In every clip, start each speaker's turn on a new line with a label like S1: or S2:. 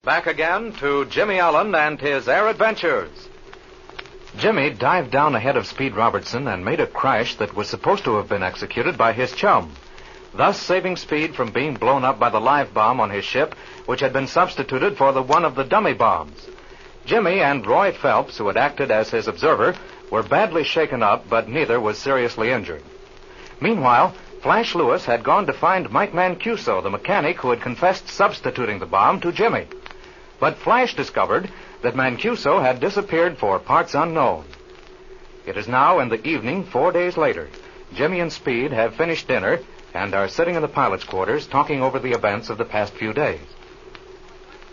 S1: Back again to Jimmy Allen and his air adventures. Jimmy dived down ahead of Speed Robertson and made a crash that was supposed to have been executed by his chum, thus saving Speed from being blown up by the live bomb on his ship, which had been substituted for the one of the dummy bombs. Jimmy and Roy Phelps, who had acted as his observer, were badly shaken up, but neither was seriously injured. Meanwhile, Flash Lewis had gone to find Mike Mancuso, the mechanic who had confessed substituting the bomb to Jimmy. But Flash discovered that Mancuso had disappeared for parts unknown. It is now in the evening, 4 days later. Jimmy and Speed have finished dinner and are sitting in the pilot's quarters talking over the events of the past few days.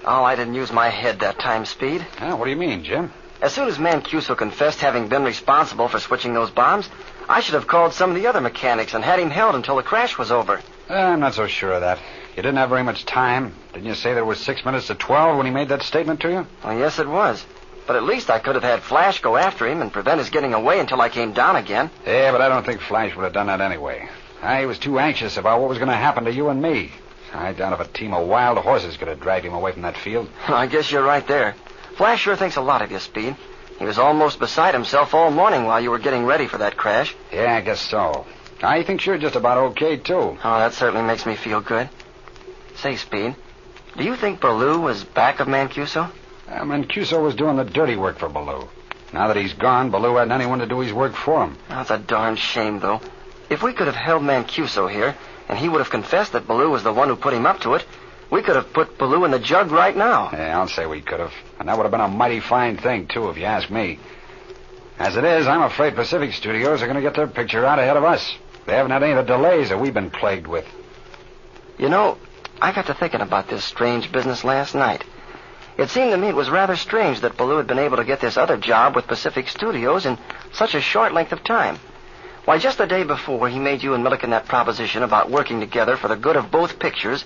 S2: Oh, I didn't use my head that time, Speed.
S3: What do you mean, Jim?
S2: As soon as Mancuso confessed having been responsible for switching those bombs, I should have called some of the other mechanics and had him held until the crash was over.
S3: I'm not so sure of that. You didn't have very much time. Didn't you say there was 6 minutes to 12 when he made that statement to you?
S2: Well, yes, it was. But at least I could have had Flash go after him and prevent his getting away until I came down again.
S3: Yeah, but I don't think Flash would have done that anyway. I was too anxious about what was going to happen to you and me. I doubt if a team of wild horses could have dragged him away from that field.
S2: I guess you're right there. Flash sure thinks a lot of you, Speed. He was almost beside himself all morning while you were getting ready for that crash.
S3: Yeah, I guess so. I think you're just about okay, too.
S2: Oh, that certainly makes me feel good. Say, Speed, do you think Baloo was back of Mancuso?
S3: Mancuso was doing the dirty work for Baloo. Now that he's gone, Baloo hadn't anyone to do his work for him.
S2: That's a darn shame, though. If we could have held Mancuso here, and he would have confessed that Baloo was the one who put him up to it, we could have put Baloo in the jug right now.
S3: Yeah, I'll say we could have. And that would have been a mighty fine thing, too, if you ask me. As it is, I'm afraid Pacific Studios are going to get their picture out ahead of us. They haven't had any of the delays that we've been plagued with.
S2: You know, I got to thinking about this strange business last night. It seemed to me it was rather strange that Baloo had been able to get this other job with Pacific Studios in such a short length of time. Why, just the day before he made you and Milliken that proposition about working together for the good of both pictures,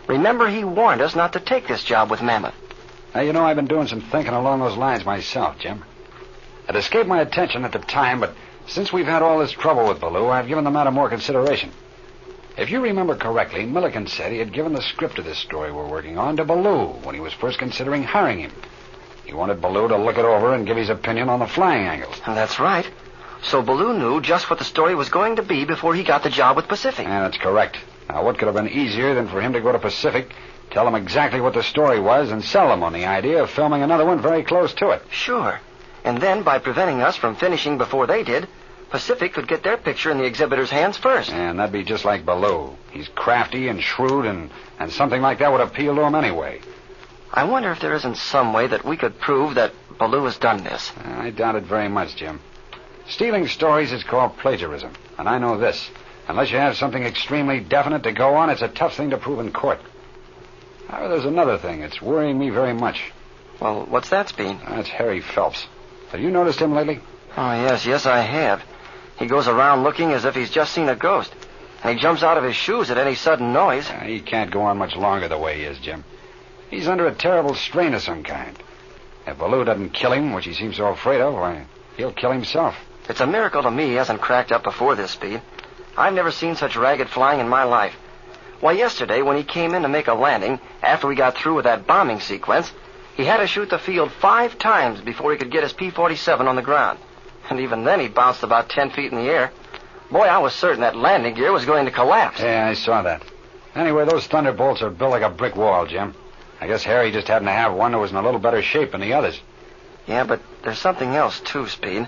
S2: remember he warned us not to take this job with Mammoth.
S3: Now, you know, I've been doing some thinking along those lines myself, Jim. It escaped my attention at the time, but since we've had all this trouble with Baloo, I've given the matter more consideration. If you remember correctly, Milliken said he had given the script of this story we're working on to Baloo when he was first considering hiring him. He wanted Baloo to look it over and give his opinion on the flying angles.
S2: That's right. So Baloo knew just what the story was going to be before he got the job with Pacific.
S3: Yeah, that's correct. Now, what could have been easier than for him to go to Pacific, tell them exactly what the story was, and sell them on the idea of filming another one very close to it?
S2: Sure. And then, by preventing us from finishing before they did, Pacific could get their picture in the exhibitor's hands first.
S3: And that'd be just like Baloo. He's crafty and shrewd, and something like that would appeal to him anyway.
S2: I wonder if there isn't some way that we could prove that Baloo has done this.
S3: I doubt it very much, Jim. Stealing stories is called plagiarism, and I know this. Unless you have something extremely definite to go on, it's a tough thing to prove in court. However, there's another thing that's worrying me very much.
S2: Well, what's that, Speed?
S3: That's Harry Phelps. Have you noticed him lately?
S2: Oh, yes, I have. He goes around looking as if he's just seen a ghost. And he jumps out of his shoes at any sudden noise.
S3: He can't go on much longer the way he is, Jim. He's under a terrible strain of some kind. If Baloo doesn't kill him, which he seems so afraid of, why, he'll kill himself.
S2: It's a miracle to me he hasn't cracked up before this, Speed. I've never seen such ragged flying in my life. Why, yesterday, when he came in to make a landing, after we got through with that bombing sequence, he had to shoot the field 5 times before he could get his P-47 on the ground. And even then, he bounced about 10 feet in the air. Boy, I was certain that landing gear was going to collapse.
S3: Yeah, I saw that. Anyway, those Thunderbolts are built like a brick wall, Jim. I guess Harry just happened to have one that was in a little better shape than the others.
S2: Yeah, but there's something else, too, Speed.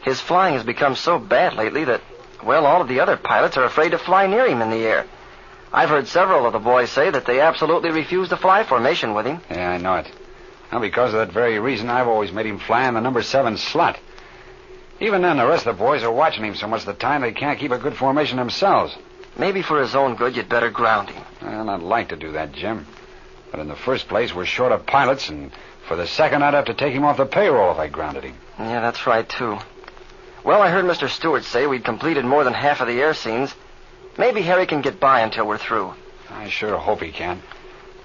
S2: His flying has become so bad lately that, well, all of the other pilots are afraid to fly near him in the air. I've heard several of the boys say that they absolutely refuse to fly formation with him.
S3: Yeah, I know it. Now, because of that very reason, I've always made him fly in the number 7 slot. Even then, the rest of the boys are watching him so much of the time they can't keep a good formation themselves.
S2: Maybe for his own good, you'd better ground him.
S3: Well, I'd like to do that, Jim. But in the first place, we're short of pilots, and for the second, I'd have to take him off the payroll if I grounded him.
S2: Yeah, that's right, too. Well, I heard Mr. Stewart say we'd completed more than half of the air scenes. Maybe Harry can get by until we're through.
S3: I sure hope he can.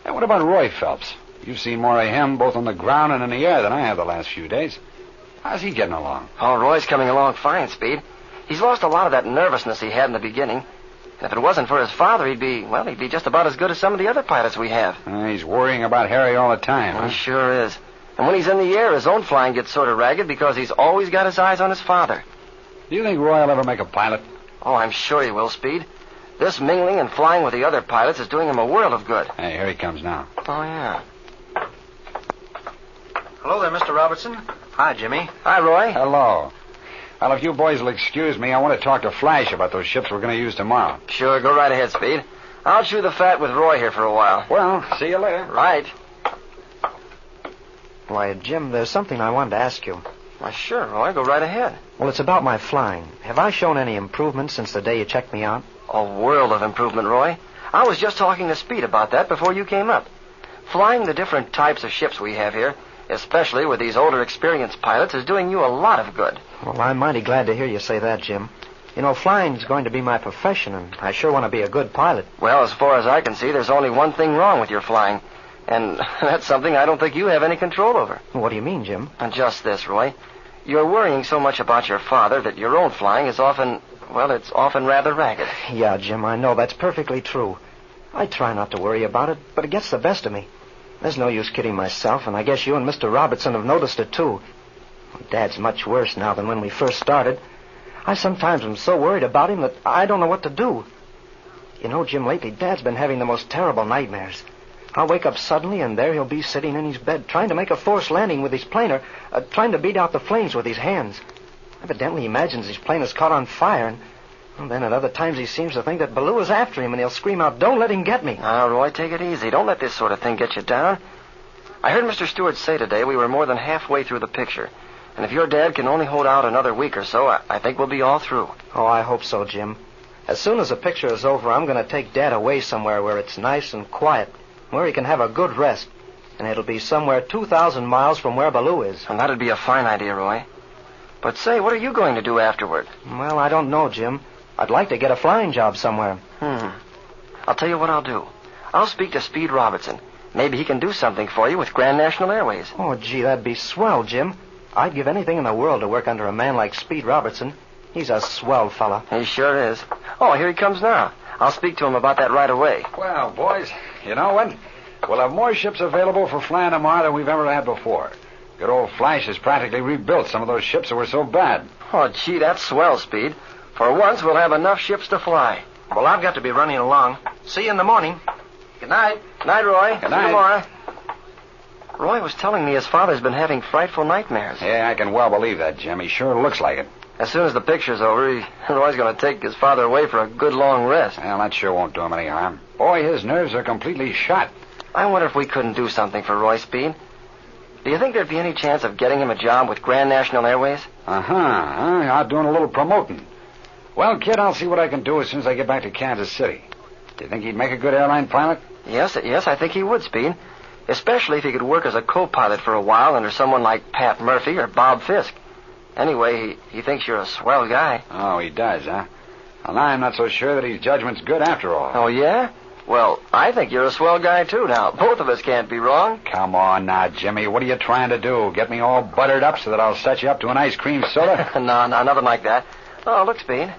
S3: And what about Roy Phelps? You've seen more of him both on the ground and in the air than I have the last few days. How's he getting along?
S2: Oh, Roy's coming along fine, Speed. He's lost a lot of that nervousness he had in the beginning. And if it wasn't for his father, he'd be just about as good as some of the other pilots we have.
S3: He's worrying about Harry all the time, huh?
S2: He sure is. And when he's in the air, his own flying gets sort of ragged because he's always got his eyes on his father.
S3: Do you think Roy will ever make a pilot?
S2: Oh, I'm sure he will, Speed. This mingling and flying with the other pilots is doing him a world of good.
S3: Hey, here he comes now.
S2: Oh, yeah.
S4: Hello there, Mr. Robertson. Hi, Jimmy.
S2: Hi, Roy.
S3: Hello. Well, if you boys will excuse me, I want to talk to Flash about those ships we're going to use tomorrow.
S2: Sure, go right ahead, Speed. I'll chew the fat with Roy here for a while.
S3: Well, see you later.
S2: Right.
S4: Why, Jim, there's something I wanted to ask you.
S2: Why, sure, Roy. Go right ahead.
S4: Well, it's about my flying. Have I shown any improvement since the day you checked me out?
S2: A world of improvement, Roy. I was just talking to Speed about that before you came up. Flying the different types of ships we have here, especially with these older experienced pilots, is doing you a lot of good.
S4: Well, I'm mighty glad to hear you say that, Jim. You know, flying's going to be my profession, and I sure want to be a good pilot.
S2: Well, as far as I can see, there's only one thing wrong with your flying. And that's something I don't think you have any control over.
S4: What do you mean, Jim?
S2: And just this, Roy. You're worrying so much about your father that your own flying is often rather ragged.
S4: Yeah, Jim, I know that's perfectly true. I try not to worry about it, but it gets the best of me. There's no use kidding myself, and I guess you and Mr. Robertson have noticed it, too. Dad's much worse now than when we first started. I sometimes am so worried about him that I don't know what to do. You know, Jim, lately Dad's been having the most terrible nightmares. I'll wake up suddenly, and there he'll be sitting in his bed, trying to make a forced landing with his planer, trying to beat out the flames with his hands. Evidently, he imagines his plane is caught on fire, and then at other times he seems to think that Baloo is after him, and he'll scream out, "Don't let him get me."
S2: Now, Roy, take it easy. Don't let this sort of thing get you down. I heard Mr. Stewart say today we were more than halfway through the picture. And if your dad can only hold out another week or so, I think we'll be all through.
S4: Oh, I hope so, Jim. As soon as the picture is over, I'm going to take Dad away somewhere where it's nice and quiet, where he can have a good rest. And it'll be somewhere 2,000 miles from where Baloo is.
S2: And that'd be a fine idea, Roy. But say, what are you going to do afterward?
S4: Well, I don't know, Jim. I'd like to get a flying job somewhere.
S2: I'll tell you what I'll do. I'll speak to Speed Robertson. Maybe he can do something for you with Grand National Airways.
S4: Oh, gee, that'd be swell, Jim. I'd give anything in the world to work under a man like Speed Robertson. He's a swell fella.
S2: He sure is. Oh, here he comes now. I'll speak to him about that right away.
S3: Well, boys, you know what? We'll have more ships available for flying tomorrow than we've ever had before. Good old Flash has practically rebuilt some of those ships that were so bad.
S2: Oh, gee, that's swell, Speed. For once, we'll have enough ships to fly.
S4: Well, I've got to be running along. See you in the morning. Good night.
S2: Good night, Roy.
S3: Good
S2: See you
S3: night.
S2: tomorrow. Roy was telling me his father's been having frightful nightmares.
S3: Yeah, I can well believe that, Jim. He sure looks like it.
S2: As soon as the picture's over, Roy's going to take his father away for a good long rest.
S3: Well, that sure won't do him any harm. Boy, his nerves are completely shot.
S2: I wonder if we couldn't do something for Roy, Speed. Do you think there'd be any chance of getting him a job with Grand National Airways?
S3: Out doing a little promoting. Well, kid, I'll see what I can do as soon as I get back to Kansas City. Do you think he'd make a good airline pilot?
S2: Yes, I think he would, Speed. Especially if he could work as a co-pilot for a while under someone like Pat Murphy or Bob Fisk. Anyway, he thinks you're a swell guy.
S3: Oh, he does, huh? Well, I'm not so sure that his judgment's good after all.
S2: Oh, yeah? Well, I think you're a swell guy, too. Now, both of us can't be wrong.
S3: Come on now, Jimmy. What are you trying to do? Get me all buttered up so that I'll set you up to an ice cream soda?
S2: No, nothing like that. Oh, look, Speed.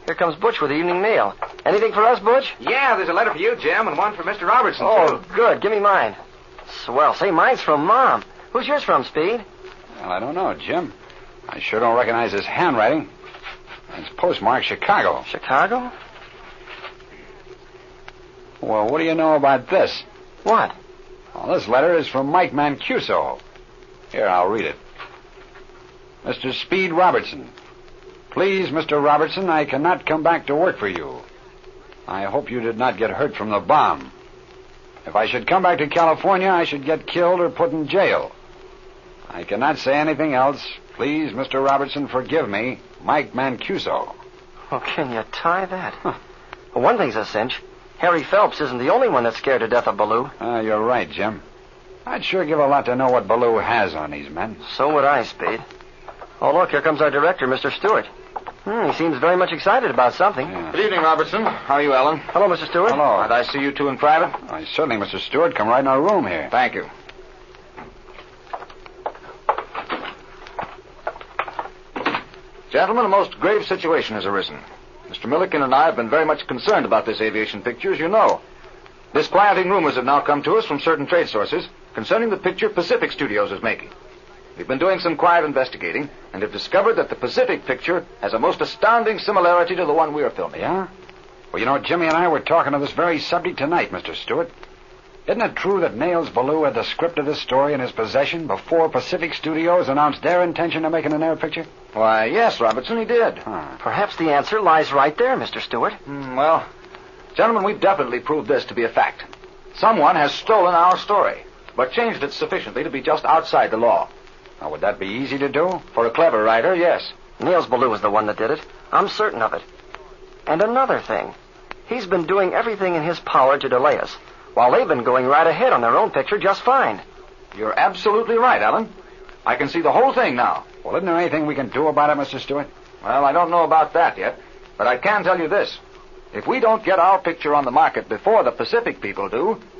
S2: Here comes Butch with the evening mail. Anything for us, Butch?
S1: Yeah, there's a letter for you, Jim, and one for Mr. Robertson,
S2: Oh,
S1: too.
S2: good. Give me mine. Swell. Say, mine's from Mom. Who's yours from, Speed?
S3: Well, I don't know, Jim. I sure don't recognize his handwriting. It's postmarked Chicago.
S2: Chicago?
S3: Well, what do you know about this?
S2: What?
S3: Well, this letter is from Mike Mancuso. Here, I'll read it. Mr. Speed Robertson. Please, Mr. Robertson, I cannot come back to work for you. I hope you did not get hurt from the bomb. If I should come back to California, I should get killed or put in jail. I cannot say anything else. Please, Mr. Robertson, forgive me. Mike Mancuso.
S2: Oh, can you tie that? Well, one thing's a cinch. Harry Phelps isn't the only one that's scared to death of Baloo.
S3: You're right, Jim. I'd sure give a lot to know what Baloo has on these men.
S2: So would I, Speed. Oh, look, here comes our director, Mr. Stewart. He seems very much excited about something.
S3: Yeah.
S5: Good evening, Robertson. How are you, Ellen?
S2: Hello, Mr. Stewart.
S3: Hello.
S5: Might I see you two in private?
S3: Why, certainly, Mr. Stewart. Come right in our room here.
S5: Thank you. Gentlemen, a most grave situation has arisen. Mr. Mr. Milliken and I have been very much concerned about this aviation picture, as you know. Disquieting rumors have now come to us from certain trade sources concerning the picture Pacific Studios is making. We've been doing some quiet investigating and have discovered that the Pacific picture has a most astounding similarity to the one we are filming.
S3: Yeah? Well, you know, Jimmy and I were talking of this very subject tonight, Mr. Stewart. Isn't it true that Nails Ballou had the script of this story in his possession before Pacific Studios announced their intention of making an air picture?
S5: Why, yes, Robertson, he did.
S2: Perhaps the answer lies right there, Mr. Stewart.
S5: Well, gentlemen, we've definitely proved this to be a fact. Someone has stolen our story, but changed it sufficiently to be just outside the law.
S3: Now, would that be easy to do?
S5: For a clever writer, yes.
S2: Niels Ballou was the one that did it. I'm certain of it. And another thing. He's been doing everything in his power to delay us, while they've been going right ahead on their own picture just fine.
S5: You're absolutely right, Alan. I can see the whole thing now.
S3: Well, isn't there anything we can do about it, Mr. Stewart?
S5: Well, I don't know about that yet, but I can tell you this. If we don't get our picture on the market before the Pacific people do,